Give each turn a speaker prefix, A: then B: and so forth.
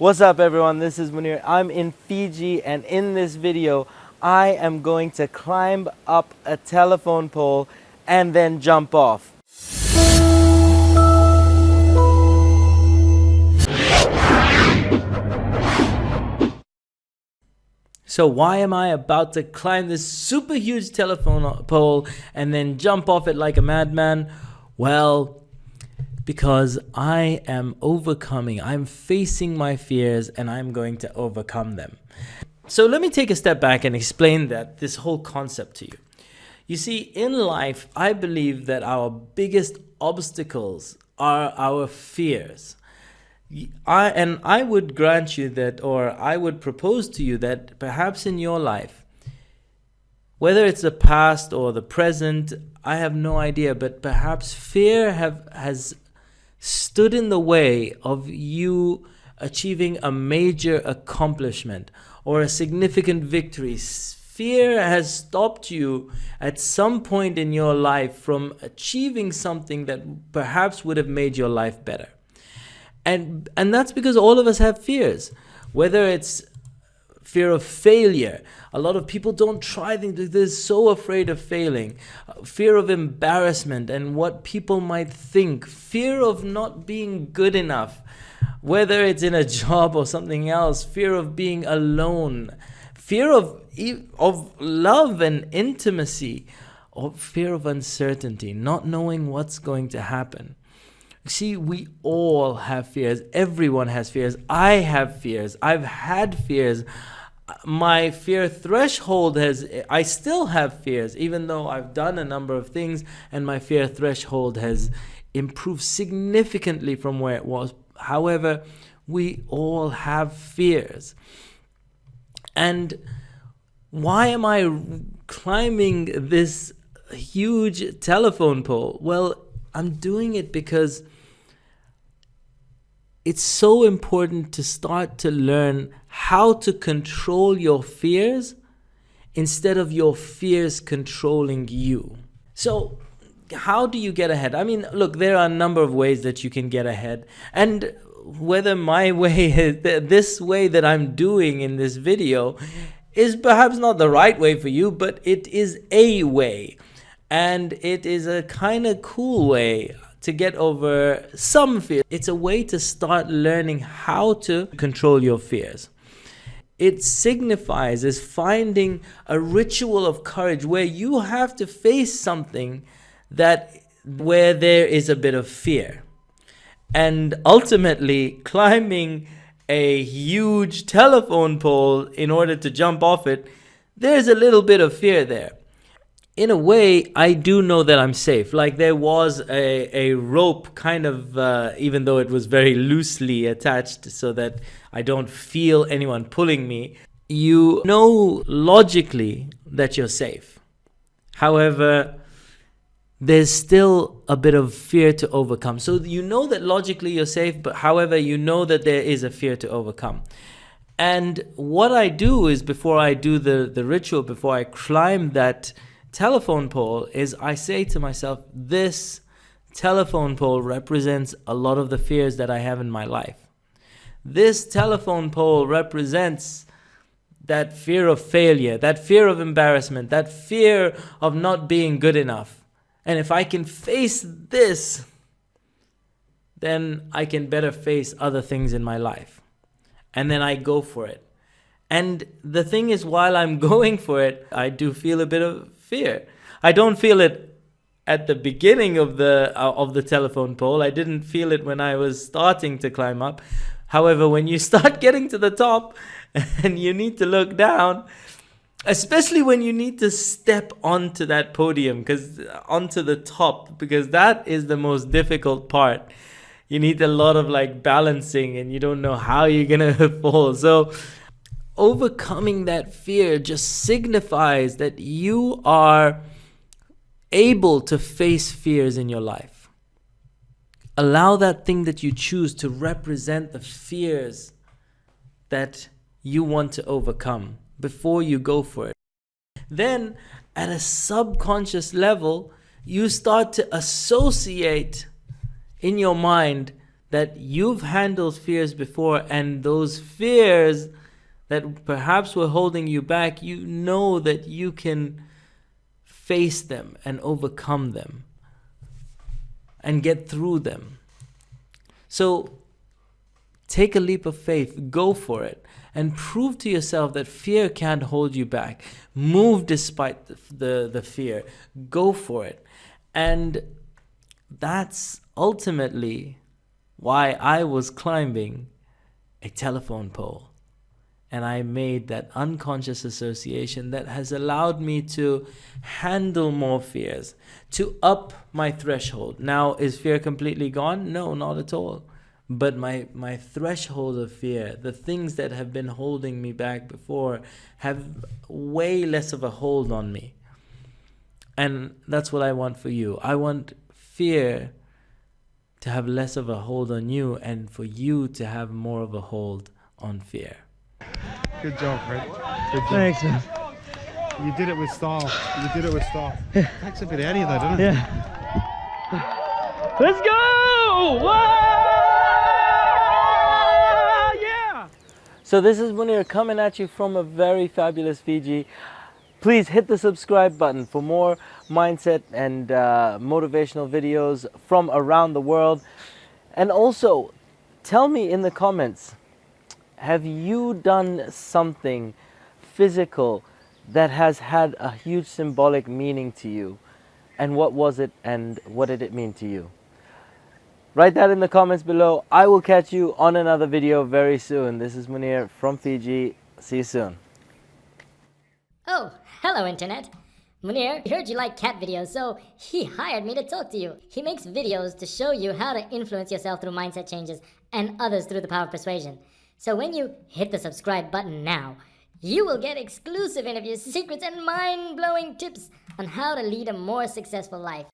A: What's up everyone, this is Muneer. I'm in Fiji and in this video I am going to climb up a telephone pole and then jump off. So why am I about to climb this super huge telephone pole and then jump off it like a madman? Well, because I am I'm facing my fears and I'm going to overcome them. So let me take a step back and explain this whole concept to you. You see, in life, I believe that our biggest obstacles are our fears. I would grant you that, or I would propose to you that perhaps in your life, whether it's the past or the present, I have no idea, but perhaps fear has stood in the way of you achieving a major accomplishment or a significant victory. Fear has stopped you at some point in your life from achieving something that perhaps would have made your life better. And that's because all of us have fears, whether it's fear of failure. A lot of people don't try things, they're so afraid of failing. Fear of embarrassment and what people might think. Fear of not being good enough, whether it's in a job or something else. Fear of being alone. Fear of love and intimacy. Or fear of uncertainty, not knowing what's going to happen. See, we all have fears. Everyone has fears. I have fears. I've had fears. My fear threshold I still have fears, even though I've done a number of things and my fear threshold has improved significantly from where it was. However, we all have fears. And why am I climbing this huge telephone pole? Well, I'm doing it because it's so important to start to learn how to control your fears instead of your fears controlling you. So how do you get ahead? I mean, look, there are a number of ways that you can get ahead. And whether my way, this way that I'm doing in this video is perhaps not the right way for you, but it is a way. And it is a kind of cool way to get over some fear. It's a way to start learning how to control your fears. It signifies as finding a ritual of courage where you have to face something where there is a bit of fear. And ultimately, climbing a huge telephone pole in order to jump off it, there's a little bit of fear there. In a way, I do know that I'm safe. Like there was a rope kind of, even though it was very loosely attached so that I don't feel anyone pulling me, you know logically that you're safe. However, there's still a bit of fear to overcome. So you know that logically you're safe, but however, you know that there is a fear to overcome. And what I do is before I do the ritual, before I climb that telephone pole, is I say to myself, this telephone pole represents a lot of the fears that I have in my life. This telephone pole represents that fear of failure, that fear of embarrassment, that fear of not being good enough. And if I can face this, then I can better face other things in my life. And then I go for it. And the thing is, while I'm going for it, I do feel a bit of fear. I don't feel it at the beginning of the telephone pole. I didn't feel it when I was starting to climb up. However, when you start getting to the top and you need to look down, especially when you need to step onto that podium, onto the top, because that is the most difficult part. You need a lot of balancing and you don't know how you're gonna fall. So overcoming that fear just signifies that you are able to face fears in your life. Allow that thing that you choose to represent the fears that you want to overcome before you go for it. Then at a subconscious level, you start to associate in your mind that you've handled fears before, and those fears that perhaps were holding you back, you know that you can face them and overcome them and get through them. So take a leap of faith, go for it, and prove to yourself that fear can't hold you back. Move despite the fear. Go for it. And that's ultimately why I was climbing a telephone pole. And I made that unconscious association that has allowed me to handle more fears, to up my threshold. Now, is fear completely gone? No, not at all. But my threshold of fear, the things that have been holding me back before, have way less of a hold on me. And that's what I want for you. I want fear to have less of a hold on you, and for you to have more of a hold on fear.
B: Good job, Fred. Good job.
C: Thanks, man.
B: You did it with style. You did it with style. It takes a bit out of you though, doesn't it?
C: Yeah. Let's go! Whoa! Yeah!
A: So this is Muneer coming at you from a very fabulous Fiji. Please hit the subscribe button for more mindset and motivational videos from around the world. And also, tell me in the comments, have you done something physical that has had a huge symbolic meaning to you? And what was it, and what did it mean to you? Write that in the comments below. I will catch you on another video very soon. This is Muneer from Fiji. See you soon.
D: Oh, hello internet. Muneer heard you like cat videos, so he hired me to talk to you. He makes videos to show you how to influence yourself through mindset changes and others through the power of persuasion. So when you hit the subscribe button now, you will get exclusive interviews, secrets, and mind-blowing tips on how to lead a more successful life.